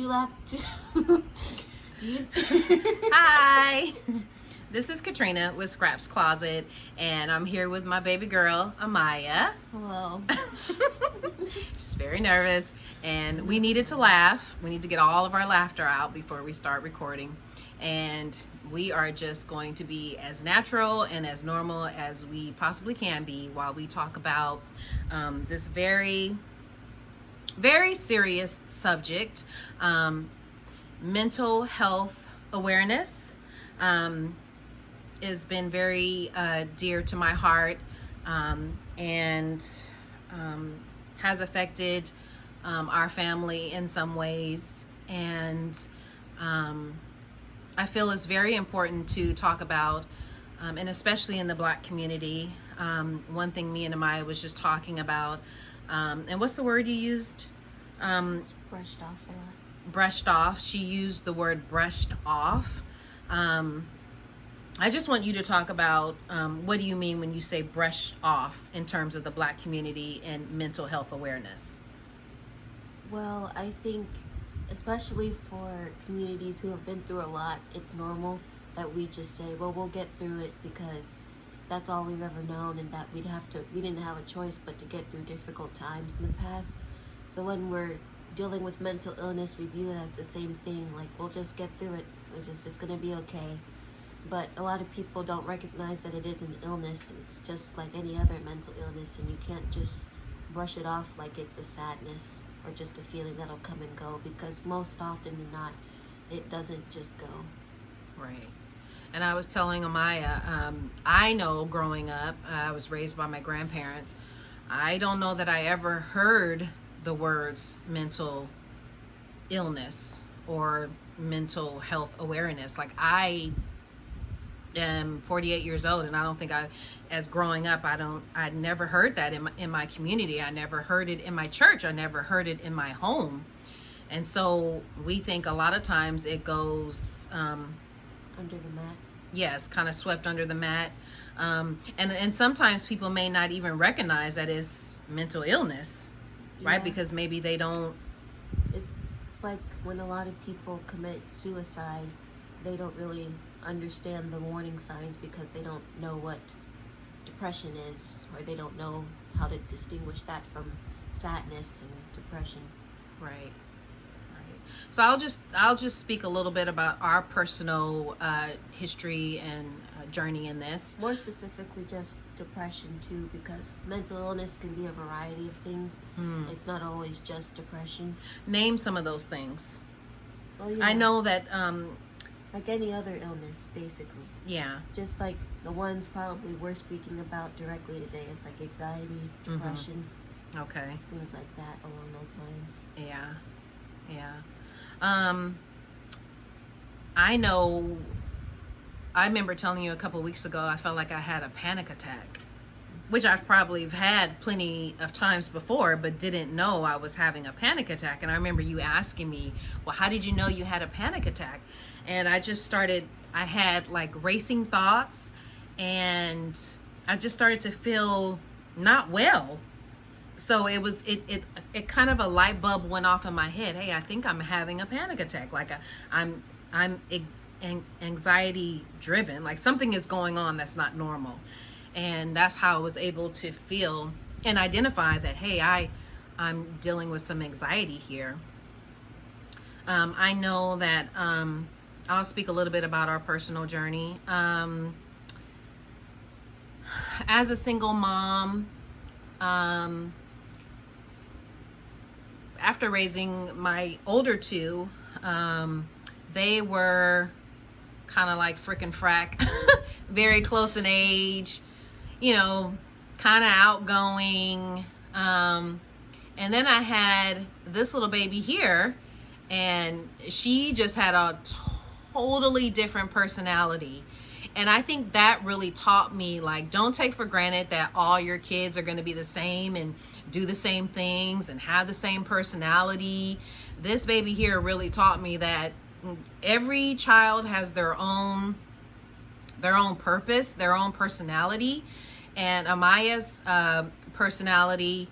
you laugh too. you... Hi, this is Katrina with Scraps Closet, and I'm here with my baby girl, Amaya. Hello. She's very nervous, and we needed to laugh. We need to get all of our laughter out before we start recording. And we are just going to be as natural and as normal as we possibly can be while we talk about this very, very serious subject, mental health awareness. Has been very dear to my heart, and has affected our family in some ways, and I feel it's very important to talk about, and especially in the Black community. One thing me and Amaya was just talking about, and what's the word you used? It's brushed off a lot. Brushed off. She used the word brushed off. I just want you to talk about what do you mean when you say brushed off in terms of the Black community and mental health awareness? Well, I think especially for communities who have been through a lot, it's normal that we just say, well, we'll get through it because that's all we've ever known, and that we didn't have a choice but to get through difficult times in the past. So when we're dealing with mental illness, we view it as the same thing, like we'll just get through it, it's gonna be okay. But a lot of people don't recognize that it is an illness. It's just like any other mental illness, and you can't just brush it off like it's a sadness or just a feeling that'll come and go, because most often than not, it doesn't just go. Right. And I was telling Amaya, I know growing up, I was raised by my grandparents. I don't know that I ever heard the words mental illness or mental health awareness. Like, I am 48 years old, and I don't think as growing up, I'd never heard that in my community. I never heard it in my church. I never heard it in my home. And so we think a lot of times it goes under the mat. Yes, kind of swept under the mat. And sometimes people may not even recognize that it's mental illness, right? Because maybe they don't. It's like when a lot of people commit suicide, they don't really understand the warning signs because they don't know what depression is, or they don't know how to distinguish that from sadness and depression. Right. So I'll just speak a little bit about our personal history and journey in this. More specifically, just depression too, because mental illness can be a variety of things. It's not always just depression. Name some of those things. Well, I know that like any other illness, basically. Yeah. Just like the ones probably we're speaking about directly today is like anxiety, depression. Okay. Things like that along those lines. Yeah. I remember telling you a couple of weeks ago, I felt like I had a panic attack, which I've probably had plenty of times before, but didn't know I was having a panic attack. And I remember you asking me, well, how did you know you had a panic attack? And I had like racing thoughts, and I just started to feel not well. So it kind of a light bulb went off in my head. Hey, I think I'm having a panic attack. Like I'm anxiety driven. Like something is going on that's not normal. And that's how I was able to feel and identify that, hey, I'm dealing with some anxiety here. I know that I'll speak a little bit about our personal journey. As a single mom, after raising my older two, they were kind of like frick and frack, very close in age, kind of outgoing. And then I had this little baby here, and she just had a totally different personality. And I think that really taught me, like, don't take for granted that all your kids are going to be the same and do the same things and have the same personality. This baby here really taught me that every child has their own purpose, their own personality. And Amaya's personality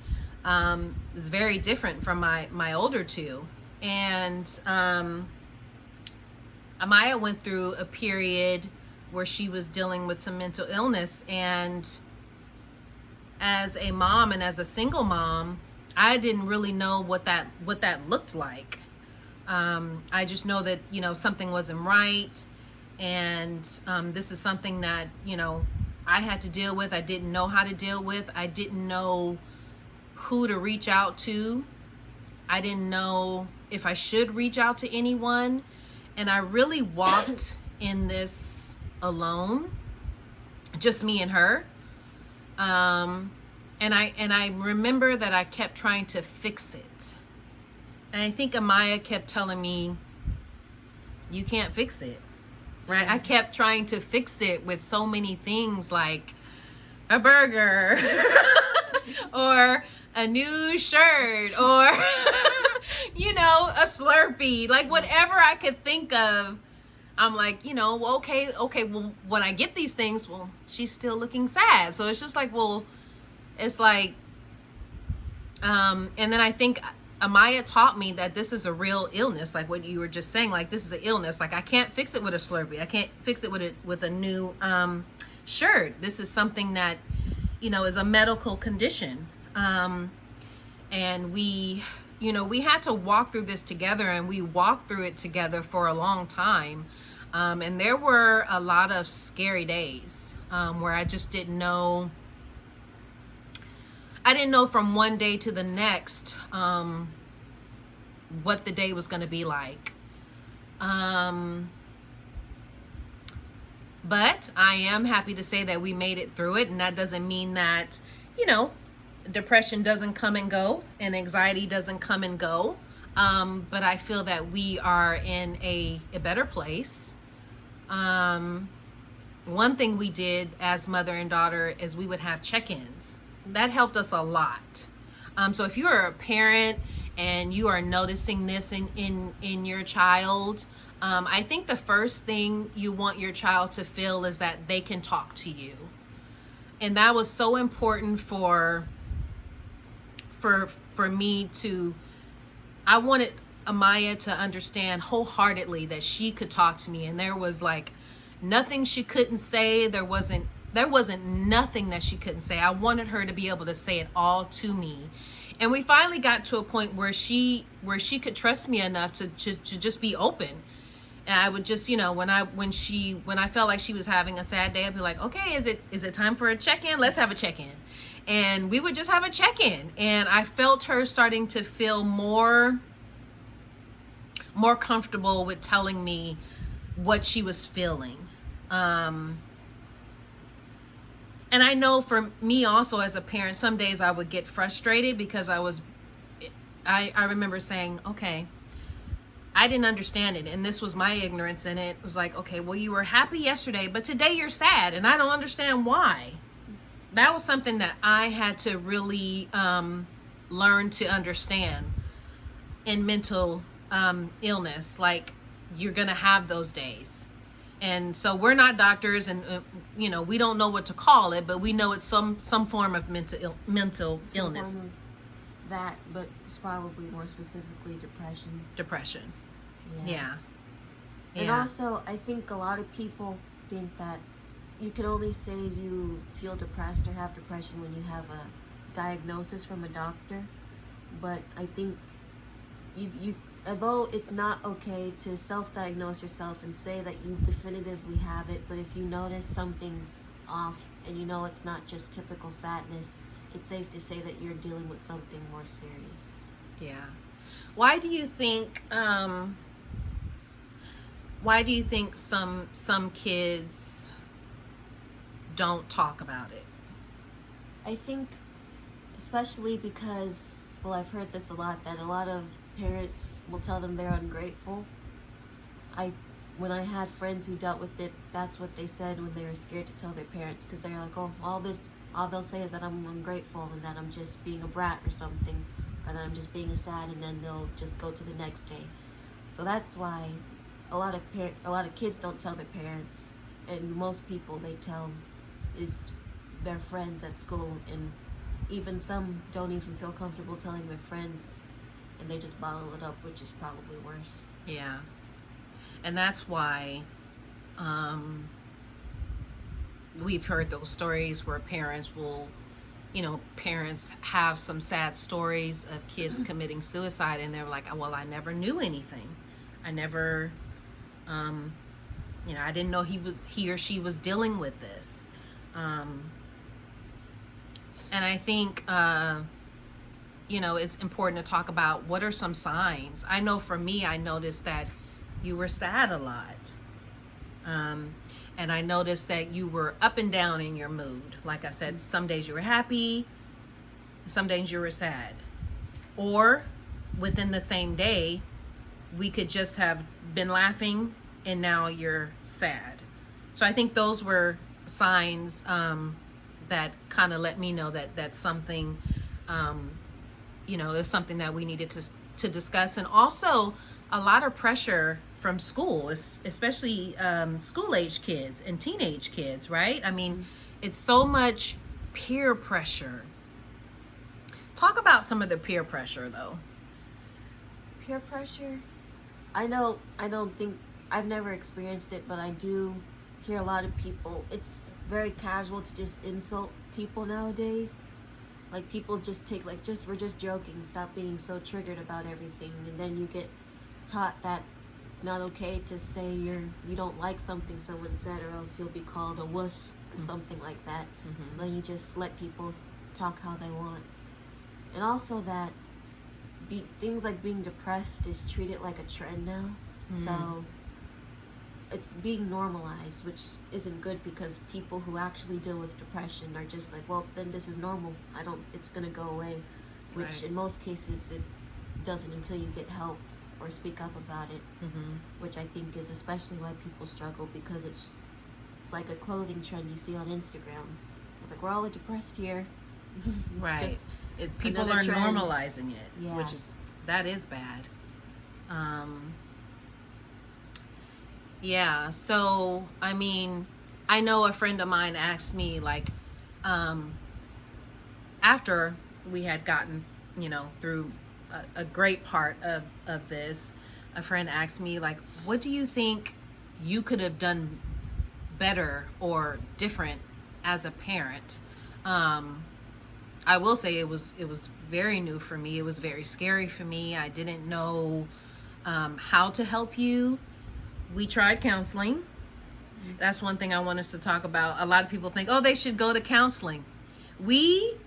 is very different from my older two. And Amaya went through a period where she was dealing with some mental illness, and as a mom and as a single mom, I didn't really know what that looked like. I just know that, you know, something wasn't right, and this is something that, you know, I had to deal with. I didn't know how to deal with. I didn't know who to reach out to. I didn't know if I should reach out to anyone, and I really walked in this alone, just me and her. And I remember that I kept trying to fix it. And I think Amaya kept telling me, you can't fix it, right? I kept trying to fix it with so many things, like a burger or a new shirt, or, you know, a Slurpee, like whatever I could think of. I'm like, you know, well, okay, well, when I get these things, well, she's still looking sad. So it's just like, well, it's like, and then I think Amaya taught me that this is a real illness, like what you were just saying, like this is an illness. Like I can't fix it with a Slurpee. I can't fix it with a new shirt. This is something that, you know, is a medical condition. And we, you know, we had to walk through this together, and we walked through it together for a long time. And there were a lot of scary days where I just didn't know. I didn't know from one day to the next what the day was going to be like. But I am happy to say that we made it through it, and that doesn't mean that, you know, depression doesn't come and go and anxiety doesn't come and go. But I feel that we are in a better place. One thing we did as mother and daughter is we would have check-ins. That helped us a lot. So if you are a parent and you are noticing this in your child, I think the first thing you want your child to feel is that they can talk to you. And that was so important for me to, I wanted Amaya to understand wholeheartedly that she could talk to me, and there was like nothing she couldn't say. There wasn't nothing that she couldn't say. I wanted her to be able to say it all to me. And we finally got to a point where she could trust me enough to just be open. And I would just, you know, when I felt like she was having a sad day, I'd be like, okay, is it time for a check-in? Let's have a check-in. And we would just have a check-in. And I felt her starting to feel more comfortable with telling me what she was feeling. And I know for me also as a parent, some days I would get frustrated because I remember saying, okay, I didn't understand it, and this was my ignorance in it. It was like, okay, well, you were happy yesterday, but today you're sad, and I don't understand why. That was something that I had to really learn to understand in mental illness. Like, you're gonna have those days. And so we're not doctors, and you know, we don't know what to call it, but we know it's some form of mental illness. Some form of that, but it's probably more specifically depression. Yeah. And also, I think a lot of people think that you can only say you feel depressed or have depression when you have a diagnosis from a doctor. But I think you although it's not okay to self-diagnose yourself and say that you definitively have it, but if you notice something's off and you know it's not just typical sadness, it's safe to say that you're dealing with something more serious. Yeah. Why do you think some kids don't talk about it? I think especially because, well, I've heard this a lot, that a lot of parents will tell them they're ungrateful. When I had friends who dealt with it, that's what they said when they were scared to tell their parents, because they're like, oh, all they'll say is that I'm ungrateful and that I'm just being a brat or something, or that I'm just being sad, and then they'll just go to the next day. So that's why a lot of kids don't tell their parents, and most people they tell is their friends at school, and even some don't even feel comfortable telling their friends and they just bottle it up, which is probably worse. Yeah. And that's why we've heard those stories where parents will, parents have some sad stories of kids committing suicide, and they're like, well, I never knew anything. I never, I didn't know he or she was dealing with this. And I think, it's important to talk about what are some signs. I know for me, I noticed that you were sad a lot. And I noticed that you were up and down in your mood. Like I said, some days you were happy, some days you were sad. Or within the same day, we could just have been laughing and now you're sad. So I think those were signs that kind of let me know that that's something, there's something that we needed to discuss. And also a lot of pressure from school, especially school-age kids and teenage kids, right? I mean, it's so much peer pressure. Talk about some of the peer pressure, though. Peer pressure? I don't think, I've never experienced it, but I do hear a lot of people. It's very casual to just insult people nowadays. Like, people just take, like, we're just joking, stop being so triggered about everything. And then you get taught that it's not okay to say you don't like something someone said, or else you'll be called a wuss or something like that. So then you just let people talk how they want. And also that things like being depressed is treated like a trend now. So it's being normalized, which isn't good, because people who actually deal with depression are just like, well, then this is normal. It's gonna go away. Which Right. in most cases it doesn't until you get help or speak up about it, which I think is especially why people struggle, because it's like a clothing trend you see on Instagram. It's like, we're all depressed here. Right. Just people another are trend. normalizing it, Yeah. that is bad. Yeah, so I mean, I know a friend of mine asked me, like, after we had gotten, through a great part of this, a friend asked me, like, what do you think you could have done better or different as a parent? I will say it was very new for me. It was very scary for me. I didn't know how to help you. We tried counseling. That's one thing I want us to talk about. A lot of people think, oh, they should go to counseling. We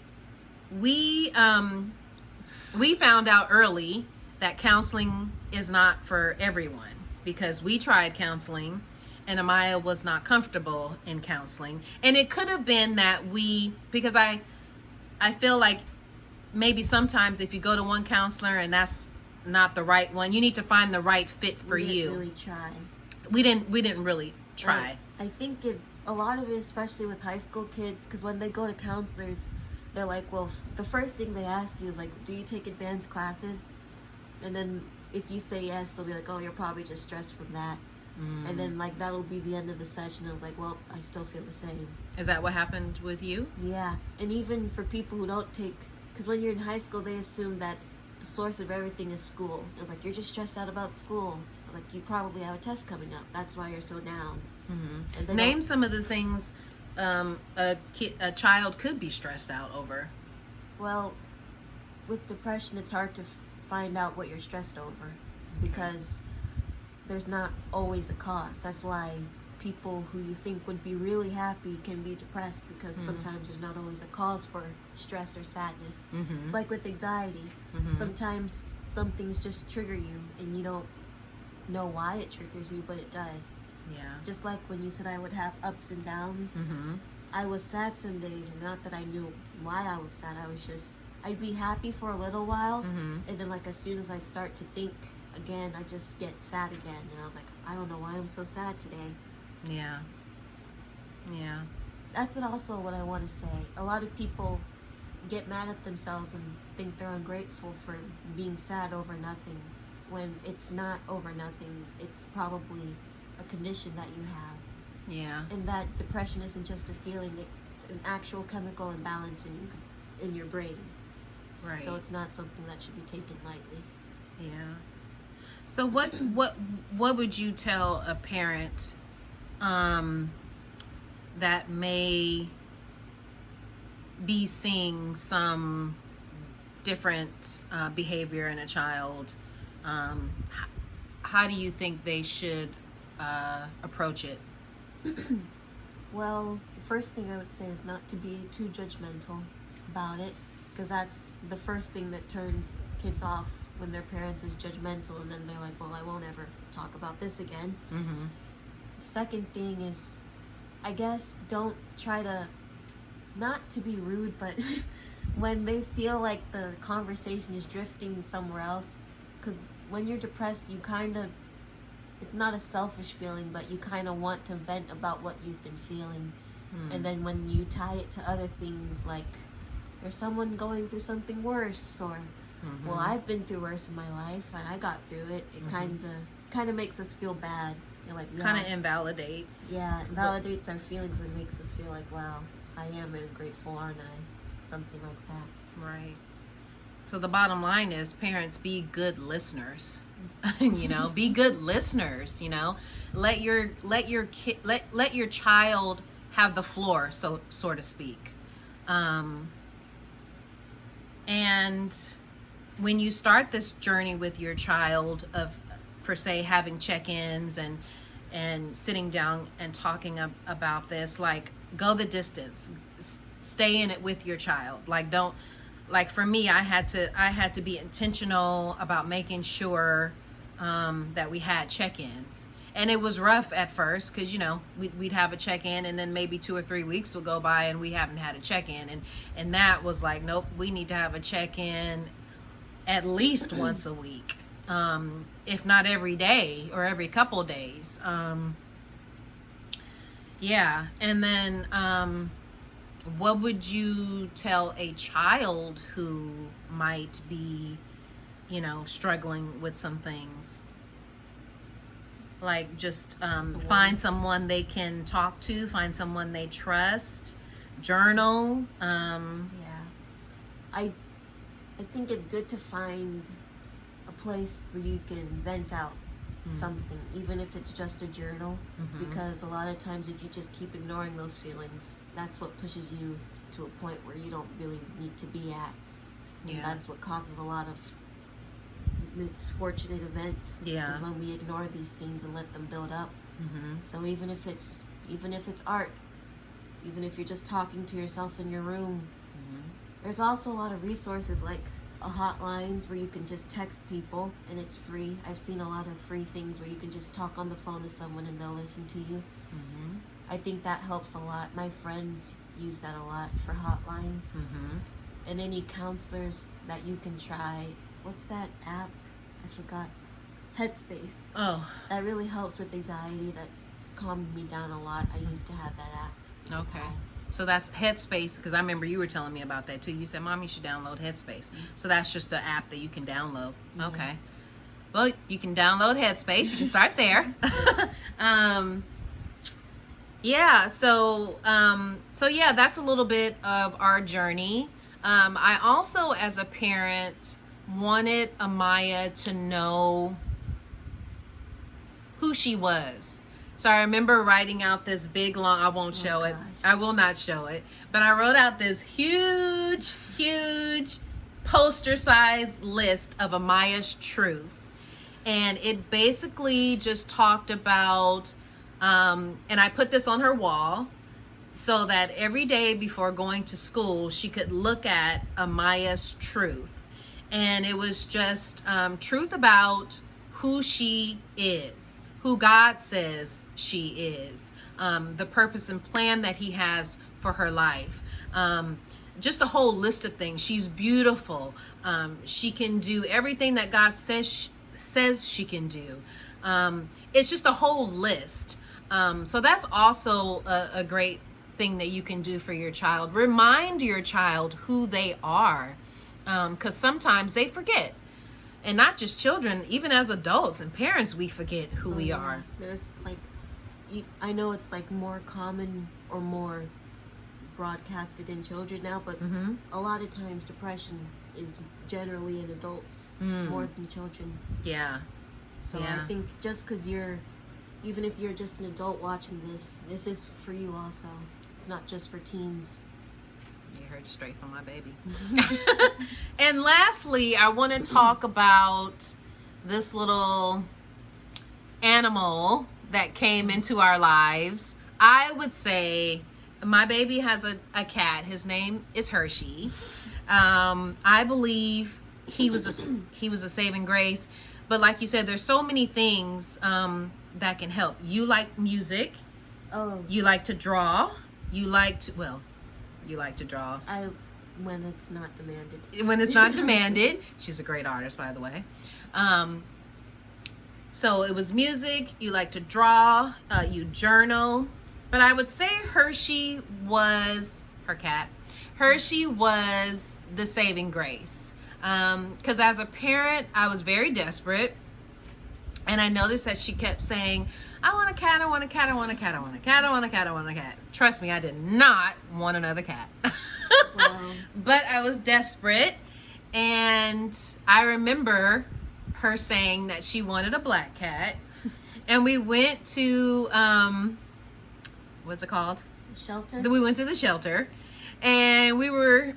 found out early that counseling is not for everyone, because we tried counseling and Amaya was not comfortable in counseling. And it could have been that because I feel like maybe sometimes if you go to one counselor and that's not the right one, you need to find the right fit for you. We didn't really try. We didn't really try. I think a lot of it, especially with high school kids, because when they go to counselors, they're like, well, the first thing they ask you is like, do you take advanced classes? And then if you say yes, they'll be like, oh, you're probably just stressed from that. And then like that'll be the end of the session. I was like, well, I still feel the same. Is that what happened with you? Yeah. And even for people who don't take, because when you're in high school, they assume that the source of everything is school. It's like, you're just stressed out about school. Like, you probably have a test coming up. That's why you're so down. And Name some of the things a child could be stressed out over. Well, with depression, it's hard to find out what you're stressed over, because there's not always a cause. That's why people who you think would be really happy can be depressed, because sometimes there's not always a cause for stress or sadness. It's like with anxiety. Sometimes some things just trigger you and you don't know why it triggers you, but it does. Yeah. Just like when you said I would have ups and downs. I was sad some days, and not that I knew why I was sad. I'd be happy for a little while, and then like as soon as I start to think again, I just get sad again. And I was like, I don't know why I'm so sad today. Yeah. That's what I want to say. A lot of people get mad at themselves and think they're ungrateful for being sad over nothing, when it's not over nothing. It's probably a condition that you have. Yeah. And that depression isn't just a feeling, it's an actual chemical imbalance in your brain. Right. So it's not something that should be taken lightly. Yeah. So what would you tell a parent that may be seeing some different behavior in a child? How do you think they should approach it? Well, the first thing I would say is not to be too judgmental about it, because that's the first thing that turns kids off when their parents is judgmental, and then they're like, well, I won't ever talk about this again. Mm-hmm. The second thing is, I guess, don't try to, not to be rude, but when they feel like the conversation is drifting somewhere else, because when you're depressed, you kind of, it's not a selfish feeling, but you kind of want to vent about what you've been feeling. And then when you tie it to other things, like there's someone going through something worse, or well, I've been through worse in my life and I got through it, it kind of makes us feel bad. You're like, kind of invalidates. Yeah, it validates our feelings and makes us feel like, wow, I am grateful, aren't I? Something like that. Right. So the bottom line is, parents, be good listeners. You know, be good listeners. You know, let your child have the floor, so to speak. And when you start this journey with your child of, per se, having check-ins and sitting down and talking about this, like, go the distance, stay in it with your child. Like, don't, like, for me, I had to be intentional about making sure that we had check-ins. And it was rough at first, because, you know, we'd have a check-in, and then maybe 2 or 3 weeks would go by and we haven't had a check-in, and that was like, nope, we need to have a check-in at least once a week, if not every day or every couple of days. Yeah. And then what would you tell a child who might be, you know, struggling with some things? Like, just find someone they can talk to, find someone they trust, journal. Yeah. I think it's good to find a place where you can vent out something, even if it's just a journal, because a lot of times if you just keep ignoring those feelings, that's what pushes you to a point where you don't really need to be at. And that's what causes a lot of misfortunate events, is when we ignore these things and let them build up. So even if it's art, even if you're just talking to yourself in your room, there's also a lot of resources like hotlines where you can just text people and it's free. I've seen a lot of free things where you can just talk on the phone to someone and they'll listen to you. I think that helps a lot. My friends use that a lot for hotlines. And any counselors that you can try. What's that app? I forgot. Headspace. Oh. That really helps with anxiety. That's calmed me down a lot. I used to have that app. Okay. So that's Headspace, because I remember you were telling me about that too. You said, Mom, you should download Headspace. So that's just an app that you can download. Okay. Well, you can download Headspace. You can start there. Yeah. So yeah, that's a little bit of our journey. I also, as a parent, wanted Amaya to know who she was. So I remember writing out this big, long, I won't show it. I will not show it. But I wrote out this huge poster-sized list of Amaya's truth. And it basically just talked about, and I put this on her wall so that every day before going to school, she could look at Amaya's truth. And it was just truth about who she is, who God says she is, the purpose and plan that he has for her life. Just a whole list of things. She's beautiful. She can do everything that God says she can do. It's just a whole list. So that's also a great thing that you can do for your child. Remind your child who they are, because sometimes they forget. And not just children, even as adults and parents, we forget who we are. There's like, I know it's like more common or more broadcasted in children now, but a lot of times depression is generally in adults more than children. Yeah. So Yeah. I think just because even if you're just an adult watching this is for you also. It's not just for teens. You heard it straight from my baby. And lastly, I want to talk about this little animal that came into our lives. I would say my baby has a cat. His name is Hershey. I believe he was a saving grace. But like you said, there's so many things that can help. You like music. Oh. You like to draw. You like to draw. When it's not demanded. When it's not demanded. She's a great artist, by the way. So it was music. You like to draw. You journal. But I would say Hershey was her cat. Hershey was the saving grace. Because as a parent, I was very desperate. And I noticed that she kept saying, I want a cat, I want a cat, I want a cat, I want a cat, I want a cat, I want a cat. Trust me, I did not want another cat. Wow. But I was desperate. And I remember her saying that she wanted a black cat. And we went to, what's it called? Shelter? We went to the shelter. And we were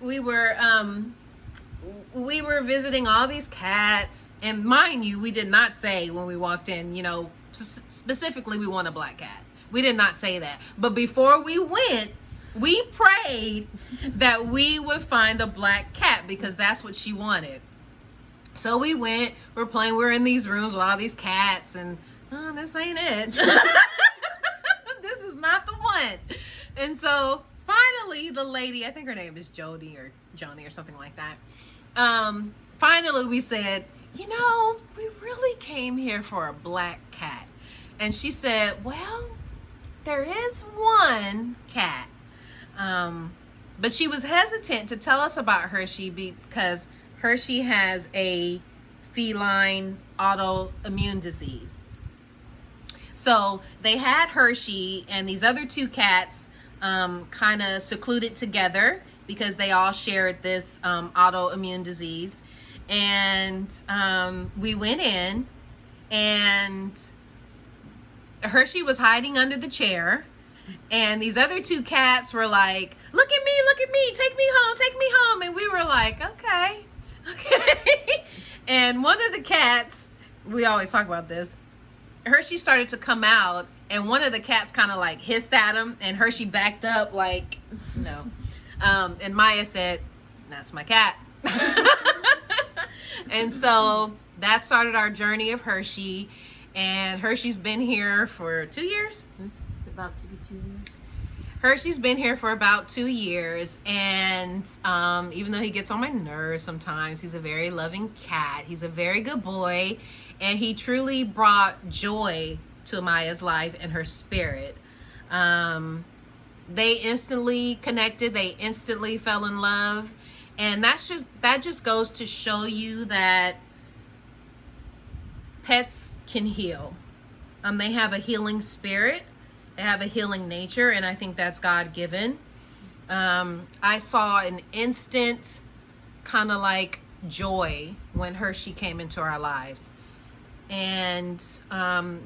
visiting all these cats, and mind you, we did not say when we walked in, specifically we want a black cat. We did not say that. But before we went, we prayed that we would find a black cat because that's what she wanted. So we went, we're in these rooms with all these cats, and this ain't it. This is not the one. And so finally the lady, I think her name is Jody or Joni or something like that. Finally we said, we really came here for a black cat. And she said, well, there is one cat. But she was hesitant to tell us about Hershey because Hershey has a feline autoimmune disease. So they had Hershey and these other two cats kind of secluded together because they all shared this autoimmune disease. And we went in, and Hershey was hiding under the chair, and these other two cats were like, look at me, take me home. And we were like, okay. And one of the cats, we always talk about this, Hershey started to come out, and one of the cats kind of like hissed at him, and Hershey backed up like, no. And Maya said, that's my cat. And so that started our journey of Hershey. And Hershey's been here for 2 years. About to be 2 years. Hershey's been here for about 2 years. And even though he gets on my nerves sometimes, he's a very loving cat. He's a very good boy. And he truly brought joy to Maya's life and her spirit. They instantly connected. They instantly fell in love. And that just goes to show you that pets can heal. They have a healing spirit. They have a healing nature, and I think that's God-given. I saw an instant kind of like joy when Hershey came into our lives. And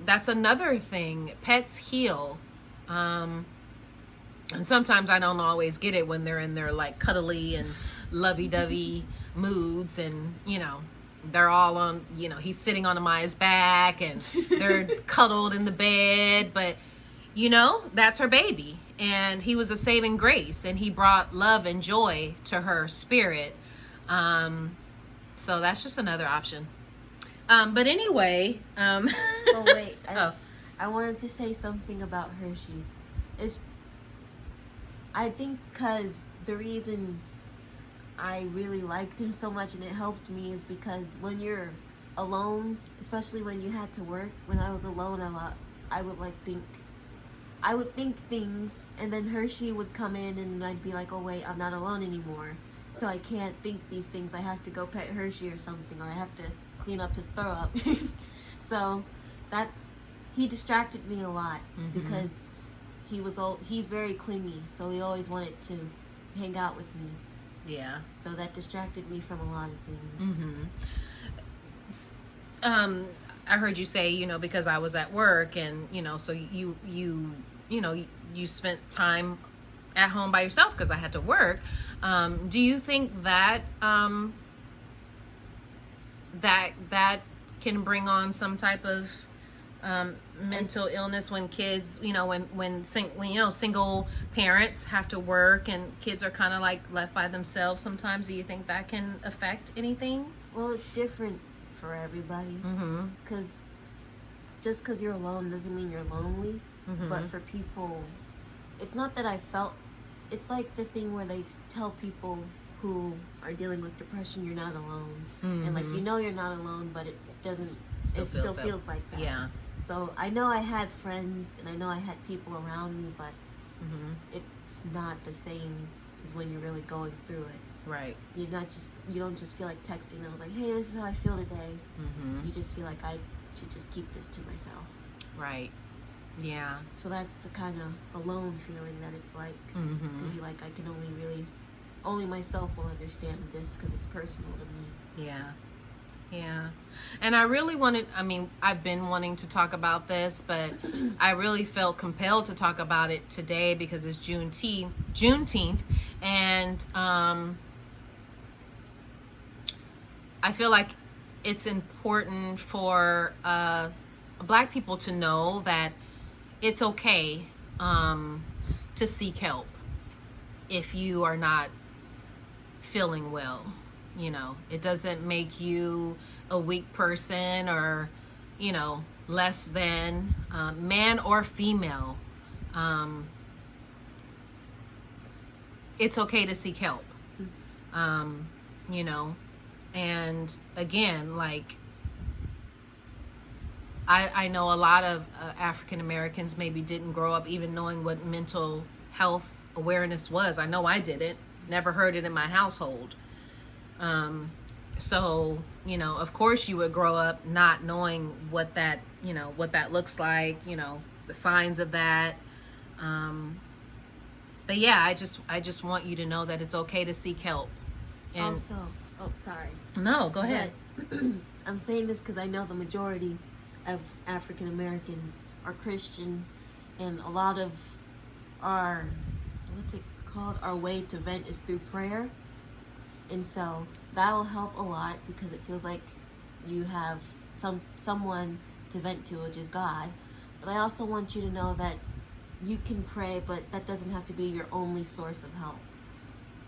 that's another thing. Pets heal. And sometimes I don't always get it when they're in their like cuddly and lovey-dovey moods, and they're all on, he's sitting on Amaya's back and they're cuddled in the bed, but that's her baby, and he was a saving grace, and he brought love and joy to her spirit. So that's just another option. But anyway, Oh wait, I wanted to say something about Hershey. I think because the reason I really liked him so much and it helped me is because when you're alone, especially when you had to work, when I was alone a lot, I would think things, and then Hershey would come in and I'd be like, oh wait, I'm not alone anymore. So I can't think these things. I have to go pet Hershey or something, or I have to clean up his throw up. So he distracted me a lot because he's very clingy, so he always wanted to hang out with me. Yeah. So that distracted me from a lot of things. I heard you say, because I was at work, and so you spent time at home by yourself because I had to work. Do you think that that can bring on some type of mental illness when kids, when single parents have to work and kids are kind of like left by themselves sometimes? Do you think that can affect anything? Well, it's different for everybody. Because just because you're alone doesn't mean you're lonely. But for people, it's not that I felt, it's like the thing where they tell people who are dealing with depression, you're not alone. And like, you're not alone, but it doesn't, it still feels like that. Yeah. So I know I had friends and I know I had people around me, but it's not the same as when you're really going through it. Right. You don't just feel like texting them like, hey, this is how I feel today. You just feel like I should just keep this to myself. Right. Yeah. So that's the kind of alone feeling that it's like, because you're like, I can only myself will understand this because it's personal to me. Yeah. Yeah. And I've been wanting to talk about this, but I really felt compelled to talk about it today because it's Juneteenth, and I feel like it's important for Black people to know that it's okay to seek help if you are not feeling well. It doesn't make you a weak person or, less than man or female. It's okay to seek help. And again, like, I know a lot of African Americans maybe didn't grow up even knowing what mental health awareness was. I know I didn't. Never heard it in my household. So, of course you would grow up not knowing what that looks like, the signs of that. But yeah, I just want you to know that it's okay to seek help. And also, sorry. No, go ahead. I'm saying this because I know the majority of African Americans are Christian, and a lot of our, our way to vent is through prayer. And so that'll help a lot because it feels like you have someone to vent to, which is God. But I also want you to know that you can pray, but that doesn't have to be your only source of help.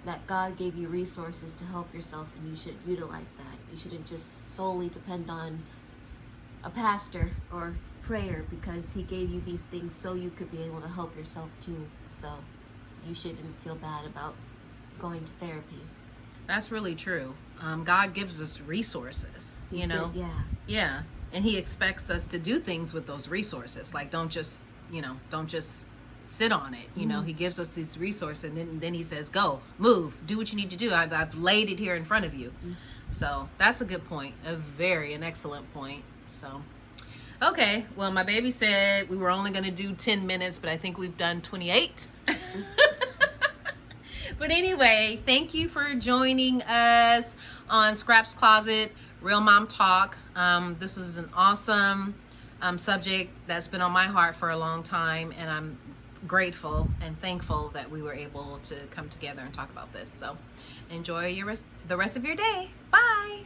That God gave you resources to help yourself, and you should utilize that. You shouldn't just solely depend on a pastor or prayer, because he gave you these things so you could be able to help yourself too. So you shouldn't feel bad about going to therapy. That's really true. God gives us resources, Yeah. And he expects us to do things with those resources. Like, don't just sit on it. He gives us these resources, and then he says, go, move, do what you need to do. I've laid it here in front of you. So that's a good point. An excellent point. So, okay. Well, my baby said we were only going to do 10 minutes, but I think we've done 28. But anyway, thank you for joining us on Scraps Closet, Real Mom Talk. This is an awesome subject that's been on my heart for a long time, and I'm grateful and thankful that we were able to come together and talk about this. So enjoy the rest of your day. Bye.